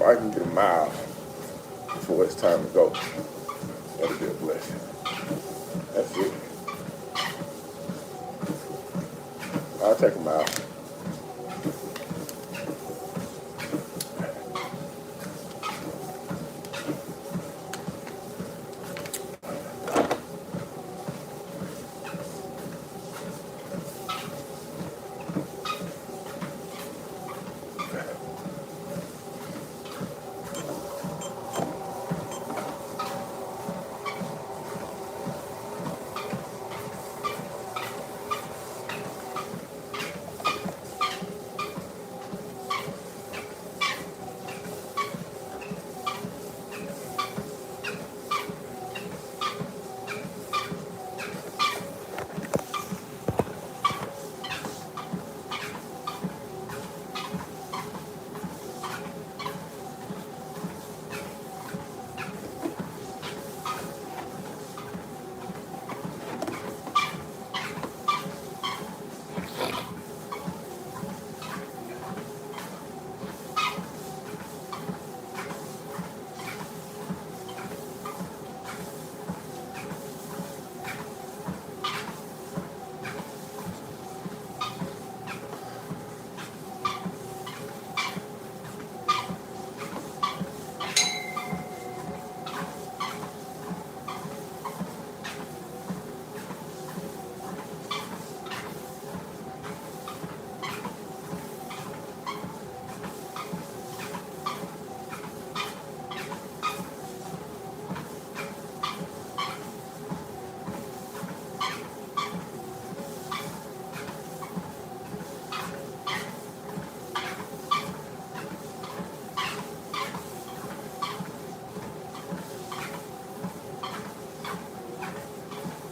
I can get a mile before it's time to go, that'll be a blessing. That's it. I'll take a mile.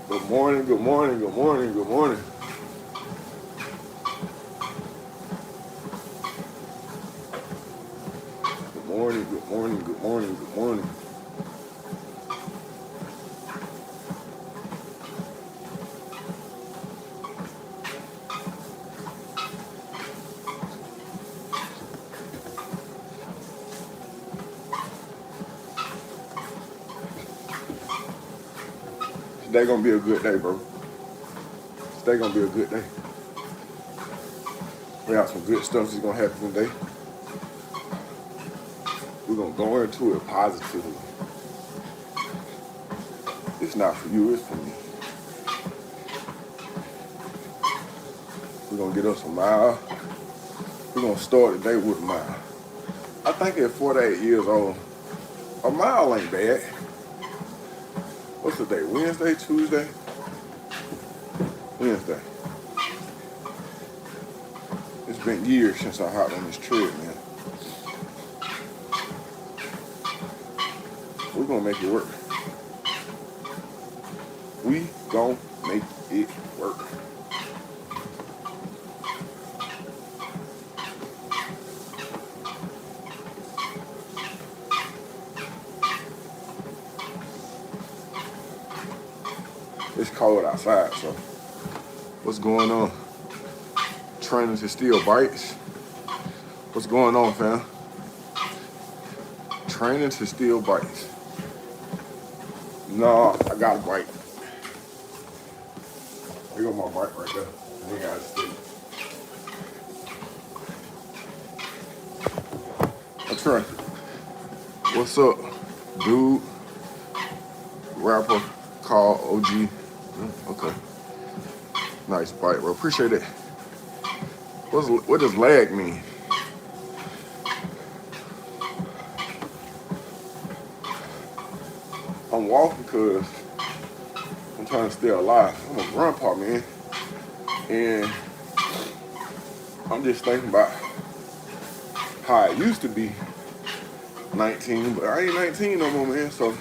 Good morning, good morning, good morning, good morning. Good morning, good morning, good morning, good morning. Today gonna be a good day, bro. Today gonna be a good day. We got some good stuff that's gonna happen today. We're gonna go into it positively. It's not for you, it's for me. We're gonna get us a mile. We're gonna start the day with a mile. I think at 48 years old, a mile ain't bad. What's the day? Wednesday, Tuesday? Wednesday. It's been years since I hopped on this tread, man. We're gonna make it work. We gonna make it work. It's cold outside, so what's going on? Training to steal bites. What's going on, fam? Training to steal bites. No, I got a bite. There go my bite right there. I got to steal. That's right. What's up, dude? Rapper called OG. Okay. Nice bite, bro. Appreciate it. What does lag mean? I'm walking because I'm trying to stay alive. I'm a grandpa, man. And I'm just thinking about how I used to be 19, but I ain't 19 no more, man. So,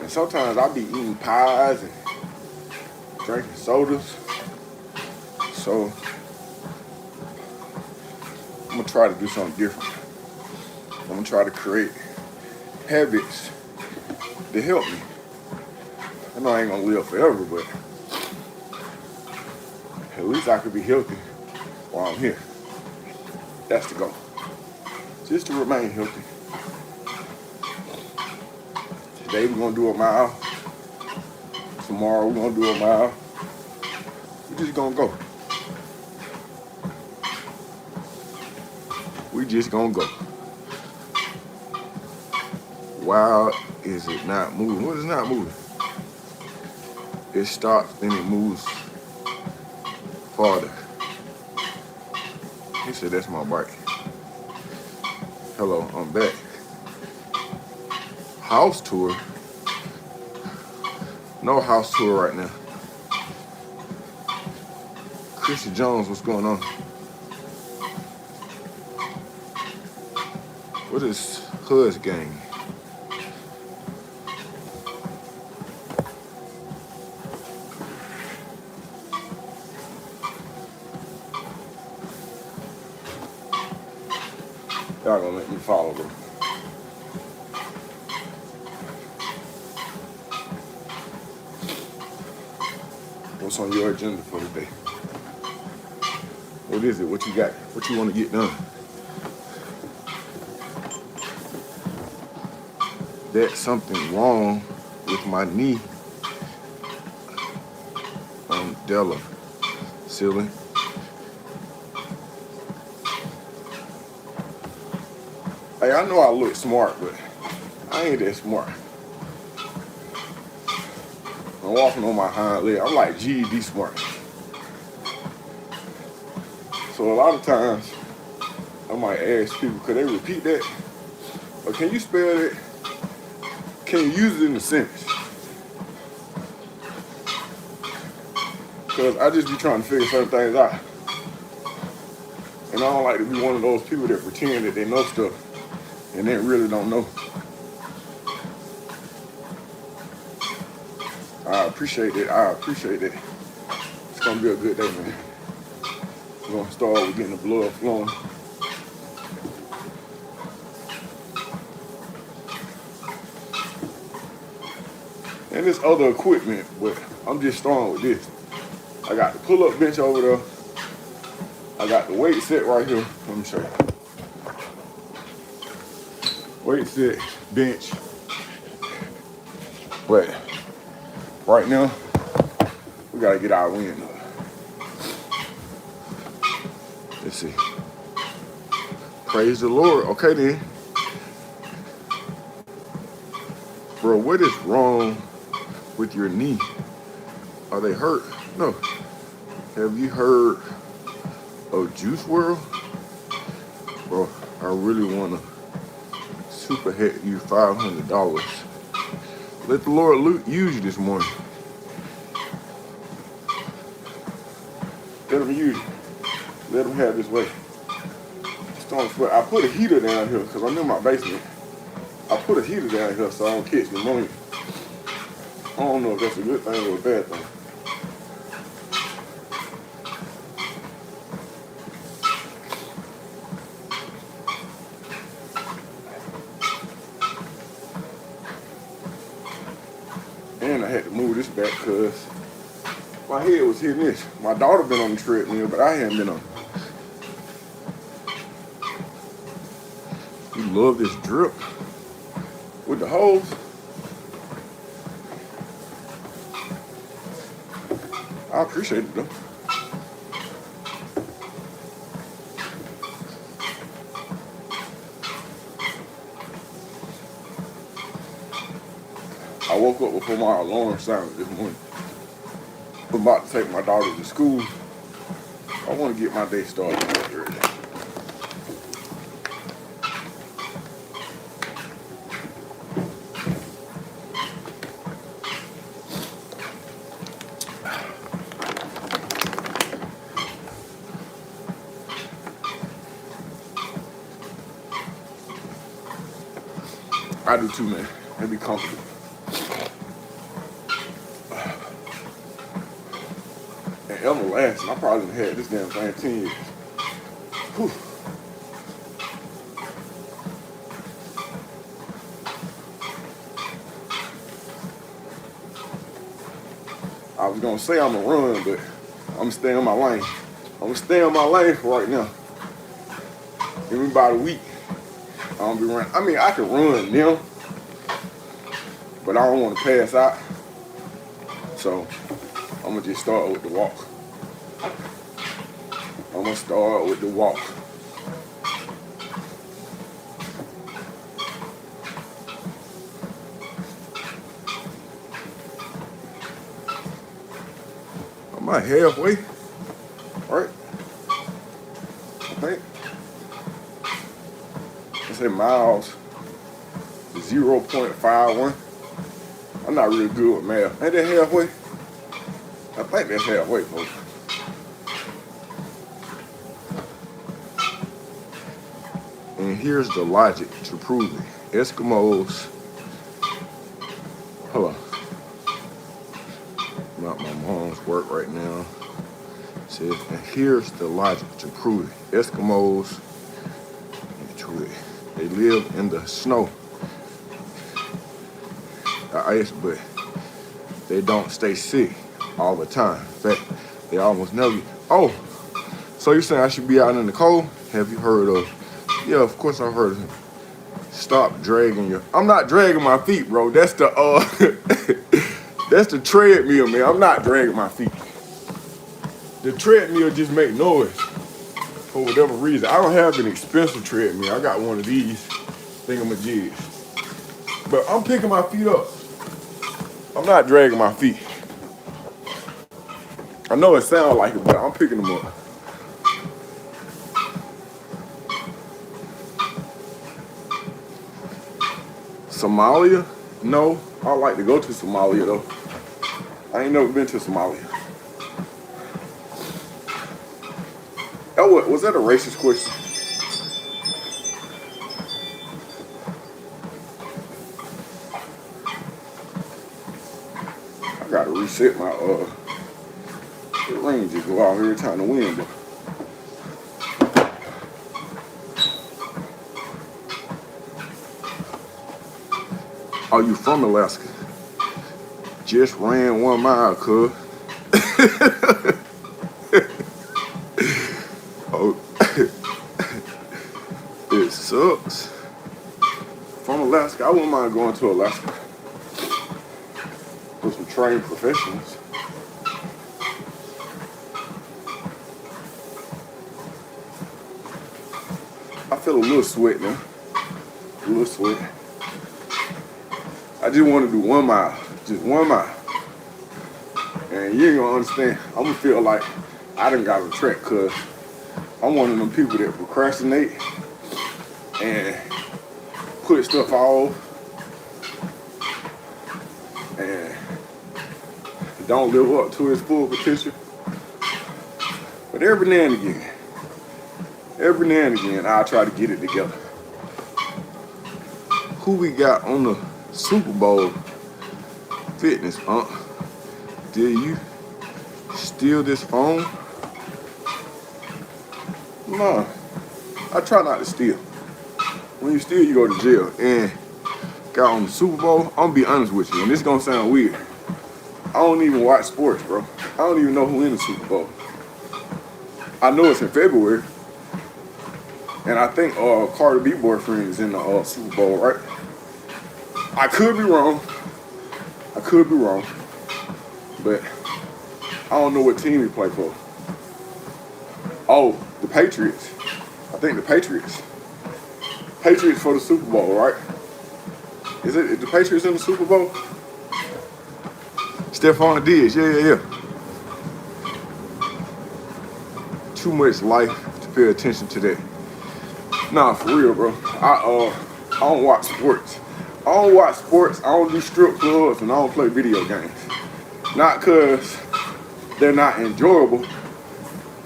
and sometimes I be eating pies and drinking sodas. So, I'm gonna try to do something different. I'm gonna try to create habits to help me. I know I ain't gonna live forever, but at least I could be healthy while I'm here. That's the goal. just to remain healthy. Today we're gonna do a mile. Tomorrow we're gonna do a mile. We're just gonna go. We just gonna go. Why is it not moving? What is not moving? It stops, then it moves farther. He said, that's my bike. Hello, I'm back. House tour? No house tour right now. Chrissy Jones, what's going on? What is Hud's gang? Y'all gonna let me follow them. What's on your agenda for today? What is it? What you got? What you want to get done? That's something wrong with my knee. Della. Silly. Hey, I know I look smart, but I ain't that smart. I'm walking on my hind leg. I'm like GED smart. So a lot of times, I might ask people, could they repeat that? Or can you spell that? Can you use it in a sentence? Because I just be trying to figure certain things out. And I don't like to be one of those people that pretend that they know stuff and they really don't know. I appreciate it. It's gonna be a good day, man. We're gonna start with getting the blood flowing. And this other equipment, but I'm just starting with this. I got the pull-up bench over there. I got the weight set right here. Let me show you. Weight set, bench. But right now, we gotta get our wind up. Let's see. Praise the Lord. Okay then. Bro, what is wrong with your knee? Are they hurt? No. Have you heard of Juice WRLD? Bro, I really wanna super hit you $500. Let the Lord use you this morning. Let him use you. Let him have his way. I put a heater down here because I'm in my basement. I put a heater down here so I don't catch pneumonia. I don't know if that's a good thing or a bad thing. And I had to move this back because my head was hitting this. My daughter been on the treadmill, but I hadn't been on. You love this drip with the hose. I appreciate it though. I woke up before my alarm sounded this morning. I'm about to take my daughter to school. I want to get my day started early. I do too, man. It'd be comfortable. And everlasting, I probably done had this damn thing 10 years. Whew. I was gonna say I'm gonna run, but I'm gonna stay in my lane. I'm gonna stay in my lane for right now. Give me about a week. don't be running. I mean, I can run them, but I don't want to pass out. So I'm gonna just start with the walk. I'm gonna start with the walk. I'm about halfway, right? I think. I say miles 0.51. I'm not really good with math. Ain't that halfway? I think that's halfway, folks. And here's the logic to prove it. Eskimos, hold on. I'm at my mom's work right now. Says, and here's the logic to prove it. Eskimos, they live in the snow, the ice, but they don't stay sick all the time. In fact, they almost never. Oh, so you're saying I should be out in the cold? Have you heard of? Yeah, of course I've heard of it. Stop dragging your. I'm not dragging my feet, bro. That's the that's the treadmill, man. I'm not dragging my feet. The treadmill just make noise for whatever reason. I don't have an expensive treadmill. I got one of these thingamajigs. But I'm picking my feet up. I'm not dragging my feet. I know it sounds like it, but I'm picking them up. Somalia? No. I'd like to go to Somalia, though. I ain't never been to Somalia. Oh, was that a racist question? I gotta reset my the rain just go out every time the wind blows. Oh, you from Alaska? Just ran 1 mile, cuz. Oh, it sucks. From Alaska, I wouldn't mind going to Alaska with some trained professionals. I feel a little sweat now. A little sweat. I just want to do 1 mile. Just 1 mile. And you ain't gonna understand. I'm gonna feel like I done got a track because I'm one of them people that procrastinate and put stuff off and don't live up to its full potential. But every now and again, I'll try to get it together. Who we got on the Super Bowl fitness, Did you steal this phone? No, I try not to steal. When you steal, you go to jail. And got on the Super Bowl, I'm gonna be honest with you, and this is gonna sound weird. I don't even watch sports, bro. I don't even know who in the Super Bowl. I know it's in February, and I think Cardi B boyfriend is in the Super Bowl, right? I could be wrong. But I don't know what team he play for. Oh, the Patriots. I think the Patriots. Patriots for the Super Bowl, right? Is the Patriots in the Super Bowl? Stephon Diggs, yeah. Too much life to pay attention to that. Nah, for real, bro. I don't watch sports. I don't do strip clubs, and I don't play video games. Not because they're not enjoyable.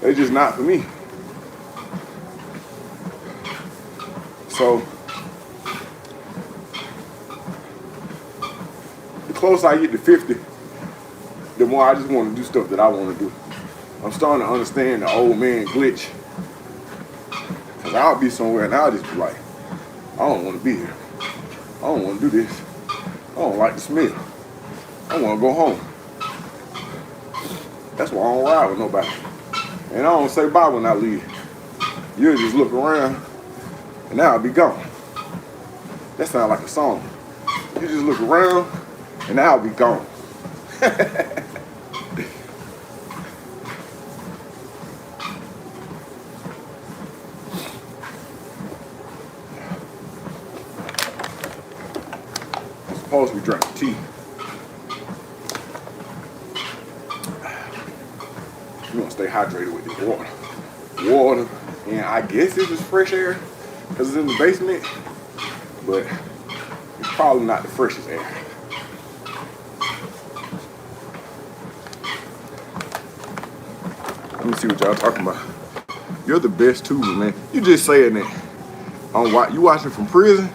They're just not for me. So, the closer I get to 50, the more I just want to do stuff that I want to do. I'm starting to understand the old man glitch. Because I'll be somewhere and I'll just be like, I don't want to be here. I don't want to do this. I don't like the smell. I want to go home. That's why I don't ride with nobody. And I don't say bye when I leave. You'll just look around and I'll be gone. That sounds like a song. You just look around and I'll be gone. I'm supposed to be drinking tea. You want to stay hydrated with this water. Water, and I guess this is fresh air because it's in the basement, but it's probably not the freshest air. Let me see what y'all talking about. You're the best tuber, man. You just saying that. You watching from prison?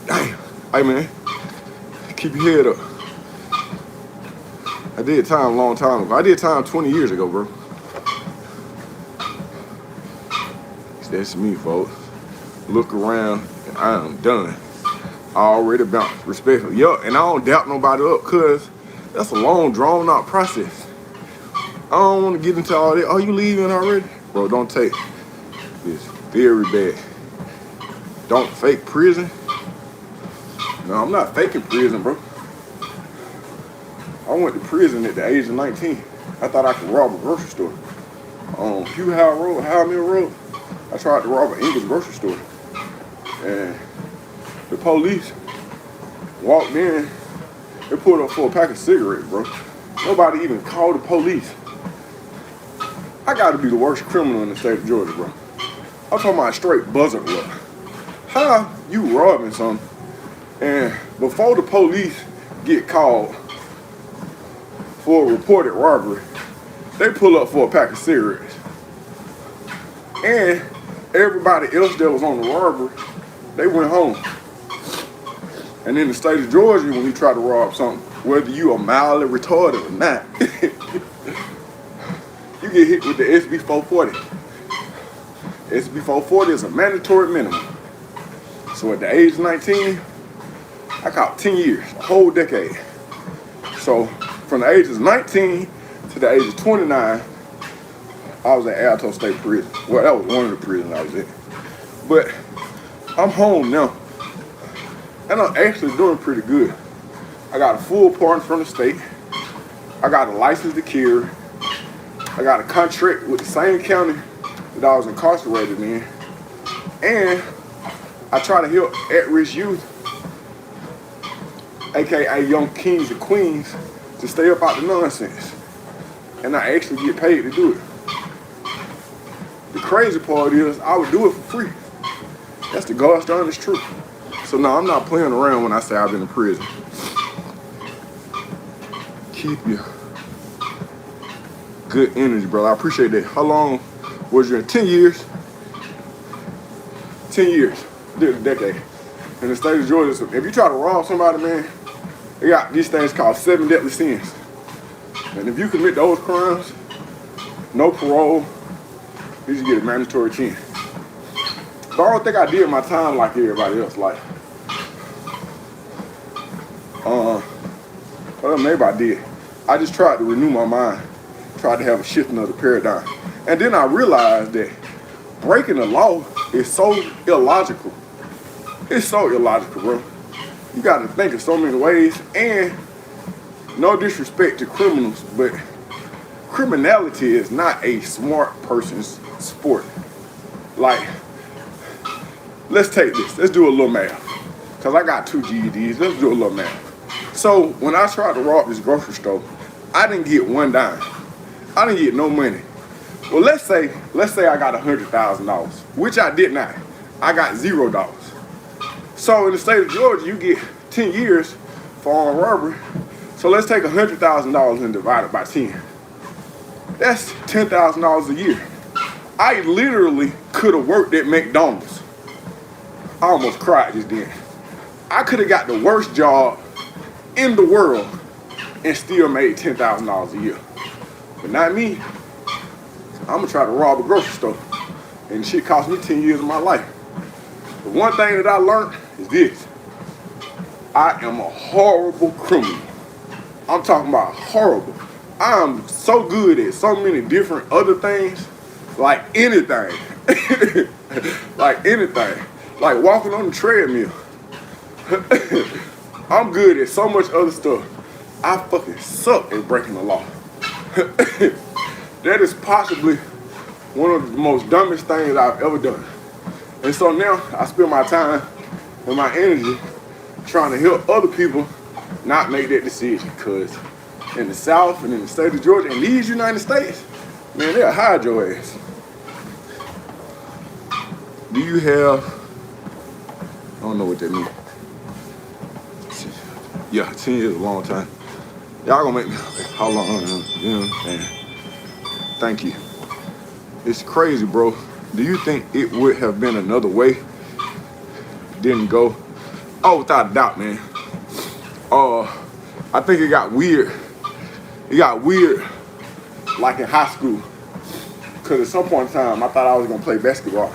Damn. Hey, man. Keep your head up. I did time a long time ago. I did time 20 years ago, bro. That's me, folks. Look around, and I am done. I already bounced respectfully. Yup, and I don't doubt nobody up, because that's a long, drawn-out process. I don't want to get into all that. Oh, you leaving already? Bro, don't take this very bad. Don't fake prison. No, I'm not faking prison, bro. I went to prison at the age of 19. I thought I could rob a grocery store. On Hugh Howell Road, Howell Mill Road. I tried to rob an English grocery store. And the police walked in. They pulled up for a pack of cigarettes, bro. Nobody even called the police. I gotta be the worst criminal in the state of Georgia, bro. I'm talking about straight buzzard luck. How you robbing something, and before the police get called for a reported robbery, they pull up for a pack of cigarettes. And everybody else that was on the robbery, they went home. And in the state of Georgia, when you try to rob something, whether you are mildly retarded or not, you get hit with the SB 440. SB 440 is a mandatory minimum. So at the age of 19, I caught 10 years, a whole decade. So from the age of 19 to the age of 29, I was at Alto State Prison. Well, that was one of the prisons I was in. But I'm home now. And I'm actually doing pretty good. I got a full pardon from the state. I got a license to carry. I got a contract with the same county that I was incarcerated in. And I try to help at-risk youth, aka young kings and queens, to stay up out the nonsense. And I actually get paid to do it. The crazy part is I would do it for free. That's the God's honest truth. So no, I'm not playing around when I say I've been in prison. Keep your good energy, brother. I appreciate that. How long was you in? 10 years. 10 years. Did a decade. In the state of Georgia, if you try to rob somebody, man, they got these things called 7 deadly sins. And if you commit those crimes, no parole, you just get a mandatory 10. But I don't think I did my time like everybody else. Like, well, maybe I did. I just tried to renew my mind, tried to have a shifting of the paradigm. And then I realized that breaking the law is so illogical. It's so illogical, bro. You got to think in so many ways. And no disrespect to criminals, but criminality is not a smart person's sport. Like, let's take this. Let's do a little math. Because I got 2 GEDs. Let's do a little math. So when I tried to rob this grocery store, I didn't get one dime. I didn't get no money. Well, let's say I got $100,000, which I did not. I got $0. So in the state of Georgia, you get 10 years for armed robbery. So let's take $100,000 and divide it by 10. That's $10,000 a year. I literally could have worked at McDonald's. I almost cried just then. I could have got the worst job in the world and still made $10,000 a year. But not me. I'm gonna try to rob a grocery store. And shit cost me 10 years of my life. The one thing that I learned is this. I am a horrible criminal. I'm talking about horrible. I am so good at so many different other things. Like anything. Like anything. Like walking on the treadmill. I'm good at so much other stuff. I fucking suck at breaking the law. That is possibly one of the most dumbest things I've ever done. And so now I spend my time and my energy trying to help other people not make that decision. Because in the South and in the state of Georgia and these United States, man, they'll hide your ass. Do you have, I don't know what that means. Yeah, 10 years is a long time. Y'all gonna make me, how long, you know, man. Thank you. It's crazy, bro. Do you think it would have been another way? Didn't go? Oh, without a doubt, man. I think it got weird. It got weird like in high school. Cause at some point in time, I thought I was gonna play basketball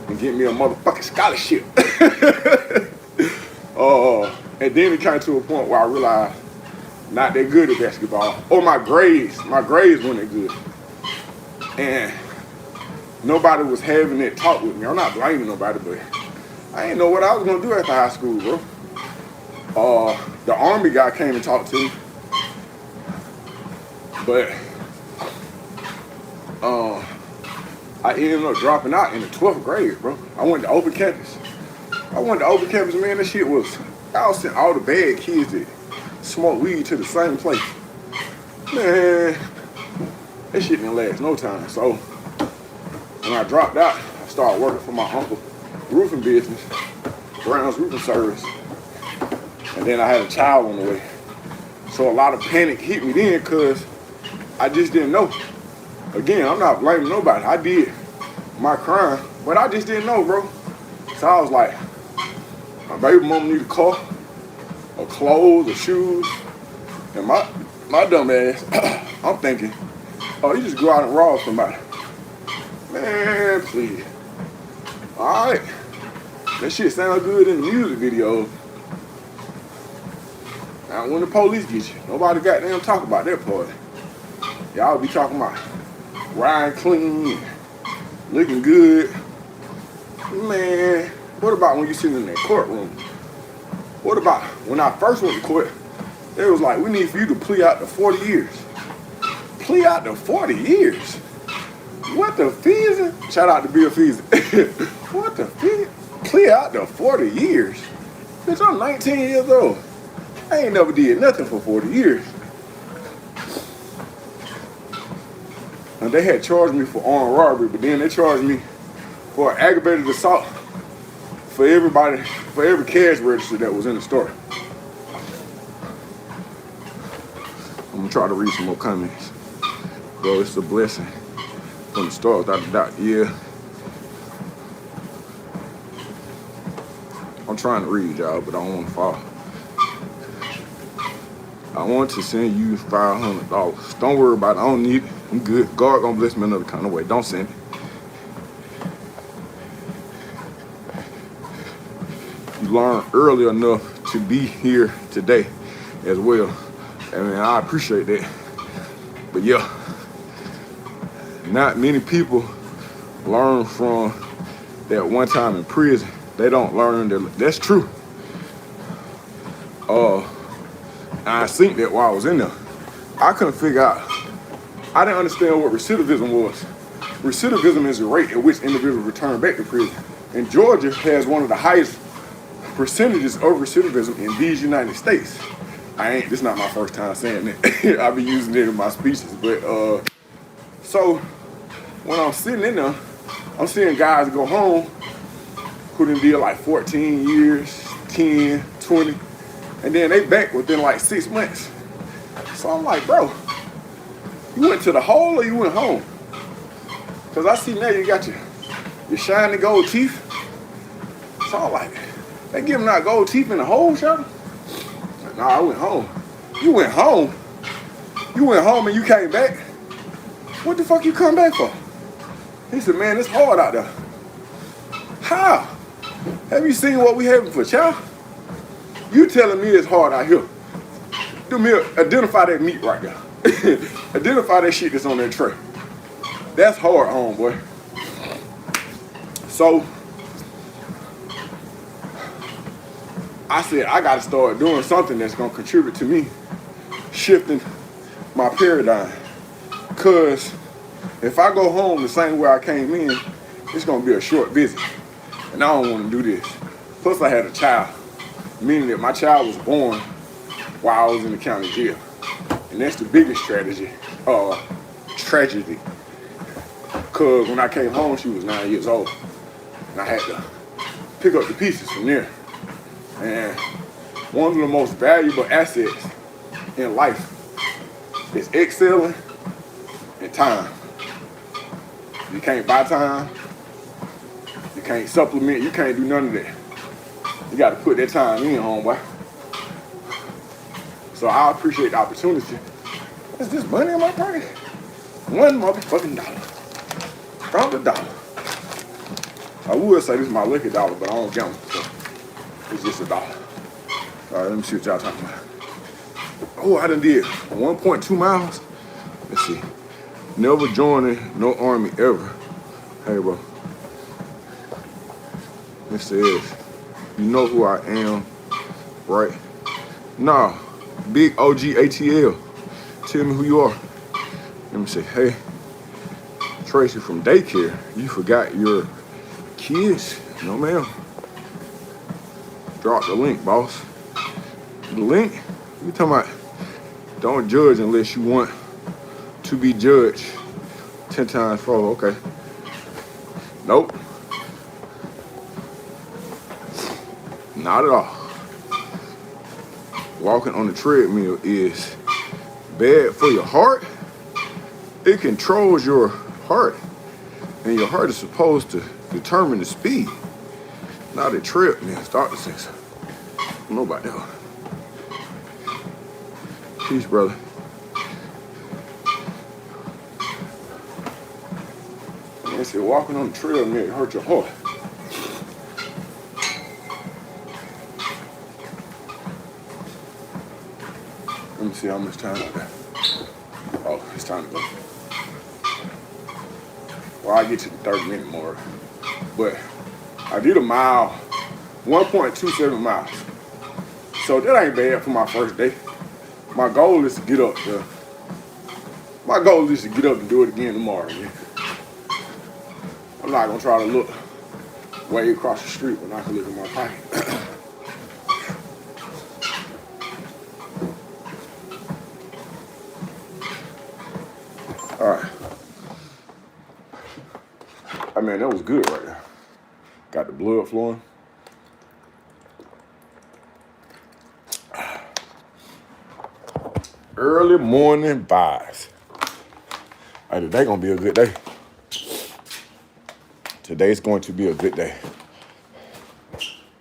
and get me a motherfucking scholarship. And then it came to a point where I realized not that good at basketball. Or my grades weren't that good. And nobody was having that talk with me. I'm not blaming nobody, but I didn't know what I was gonna do after high school, bro. The Army guy came and talked to me. But I ended up dropping out in the 12th grade, bro. I went to open campus. Man, that shit was, I was sending all the bad kids that smoke weed to the same place. Man, that shit didn't last no time. So when I dropped out, I started working for my uncle roofing business, Brown's Roofing Service. And then I had a child on the way. So a lot of panic hit me then because I just didn't know. Again, I'm not blaming nobody. I did my crime, but I just didn't know, bro. So I was like, my baby mama need a car, or clothes, or shoes. And my dumb ass, I'm thinking, oh, you just go out and rob somebody. Man, please. All right. That shit sounds good in the music video. Now, when the police get you, nobody goddamn talk about that part. Y'all be talking about riding clean, looking good. Man, what about when you sitting in that courtroom? What about when I first went to court, they was like, we need for you to plea out to 40 years. Plea out to 40 years? What the fees? Shout out to Bill Fees. What the fees? Plea out to 40 years? Bitch, I'm 19 years old. I ain't never did nothing for 40 years. And they had charged me for armed robbery, but then they charged me for aggravated assault for everybody, for every cash register that was in the store. I'm gonna try to read some more comments. Bro, it's a blessing from the store without a doubt. Yeah. I'm trying to read, y'all, but I don't want to fall. I want to send you $500. Don't worry about it. I don't need it. I'm good. God gonna bless me another kind of way. Don't send it. You learned early enough to be here today as well. I mean, I appreciate that. But yeah, not many people learn from that one time in prison. They don't learn that. That's true. I think that while I was in there, I couldn't figure out, I didn't understand what recidivism was. Recidivism is the rate at which individuals return back to prison. And Georgia has one of the highest percentages of recidivism in these United States. This is not my first time saying that. I've been using it in my speeches. But, so when I'm sitting in there, I'm seeing guys go home who done did like 14 years, 10, 20, and then they back within like 6 months. So I'm like, bro, you went to the hole or you went home? Because I see now you got your shiny gold teeth. So I'm like, they giving out gold teeth in the hole, shot? Nah, I went home. You went home? You went home and you came back? What the fuck you come back for? He said, man, it's hard out there. How? Have you seen what we having for chow? You telling me it's hard out here. Do me identify that meat right there. Identify that shit that's on that tray. That's hard, homeboy. So, I said, I got to start doing something that's going to contribute to me shifting my paradigm. Because if I go home the same way I came in, it's going to be a short visit. And I don't want to do this. Plus, I had a child, meaning that my child was born while I was in the county jail. And that's the biggest tragedy. Because when I came home, she was 9 years old. And I had to pick up the pieces from there. And one of the most valuable assets in life is excelling and time. You can't buy time. You can't supplement. You can't do none of that. You got to put that time in, homeboy. So I appreciate the opportunity. Is this money in my pocket? $1 motherfucking dollar. Found a dollar. I would say this is my lucky dollar, but I don't gamble, so it's just a dollar. All right, let me see what y'all talking about. Oh, I done did 1.2 miles. Let's see. Never joining no army ever. Hey, bro. It says, you know who I am, right? Nah, big OG ATL. Tell me who you are. Let me say, hey, Tracy from daycare. You forgot your kids? No, ma'am. Drop the link, boss. The link? You talking about don't judge unless you want to be judged 10 times 4. Okay. Nope. Not at all. Walking on the treadmill is bad for your heart. It controls your heart. And your heart is supposed to determine the speed. Not a treadmill. Start the six. I don't know about that one. Peace, brother. And they said walking on the treadmill hurt your heart. Let me see how much time I got. Oh, it's time to go. Well, I get to the 30-minute mark. But I did a mile, 1.27 miles. So that ain't bad for my first day. My goal is to get up there. My goal is to get up and do it again tomorrow, man. I'm not gonna try to look way across the street when I can look in my pocket. All right. I mean, that was good right there. Got the blood flowing. Early morning vibes. Hey, today gonna be a good day. Today's going to be a good day.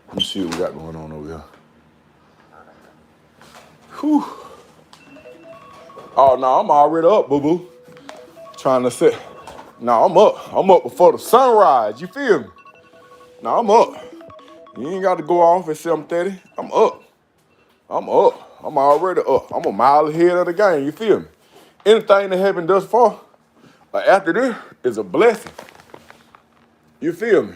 Let me see what we got going on over here. Whew. Oh, no, I'm already up, boo-boo. Trying to sit. No, I'm up. I'm up before the sunrise. You feel me? No, I'm up. You ain't got to go off at 7:30. I'm up. I'm up. I'm already up. I'm a mile ahead of the game. You feel me? Anything that happened thus far, after this, is a blessing. You feel me?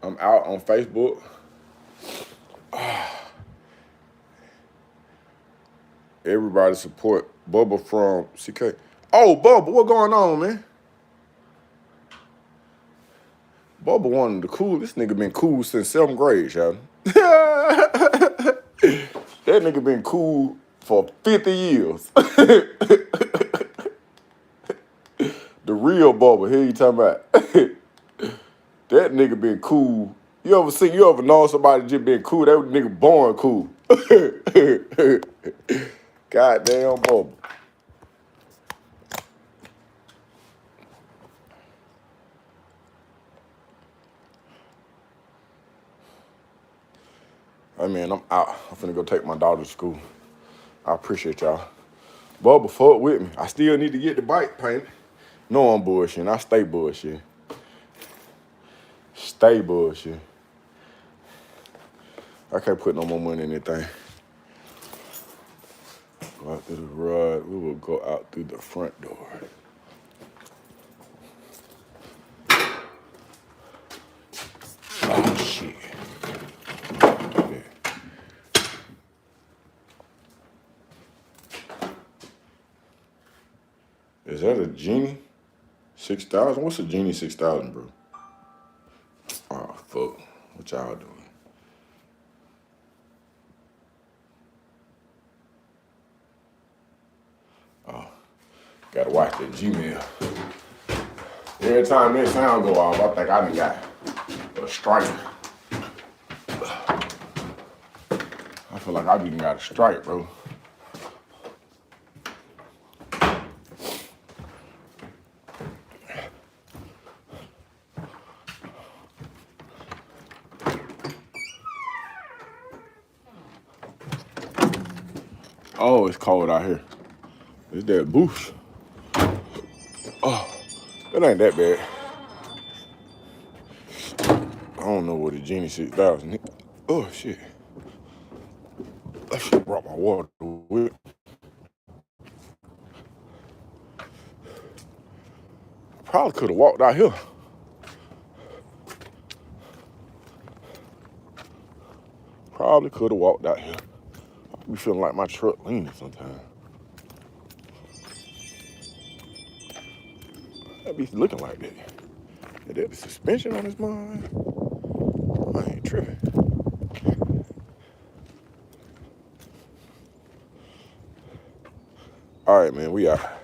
I'm out on Facebook. Everybody support Bubba from CK. Oh, Bubba, what going on, man? Bubba one of the coolest. This nigga been cool since 7th grade, y'all. That nigga been cool for 50 years. The real Bubba, here you talking about. That nigga been cool. You ever know somebody just been cool? That nigga born cool. Goddamn Bubba. I mean, I'm out. I'm finna go take my daughter to school. I appreciate y'all. Bubba, fuck with me. I still need to get the bike painted. No, I'm bullshitting. I stay bullshitting. Stay bullshitting. I can't put no more money in anything. Go out through the garage. We will go out through the front door. Oh, shit. Is that a Genie 6000? What's a Genie 6000, bro? Oh, fuck. What y'all doing? Oh, gotta watch that Gmail. Every time that sound go off, I think I done got a strike. I feel like I even got a strike, bro. Oh, it's cold out here. It's that boost. Oh, it ain't that bad. I don't know what a Genie 6000 is. Oh, shit. I should have brought my water with. Probably could have walked out here. Probably could have walked out here. I be feeling like my truck leaning sometimes. I be looking like that. Is that the suspension on this mine? I ain't tripping. All right, man, we out.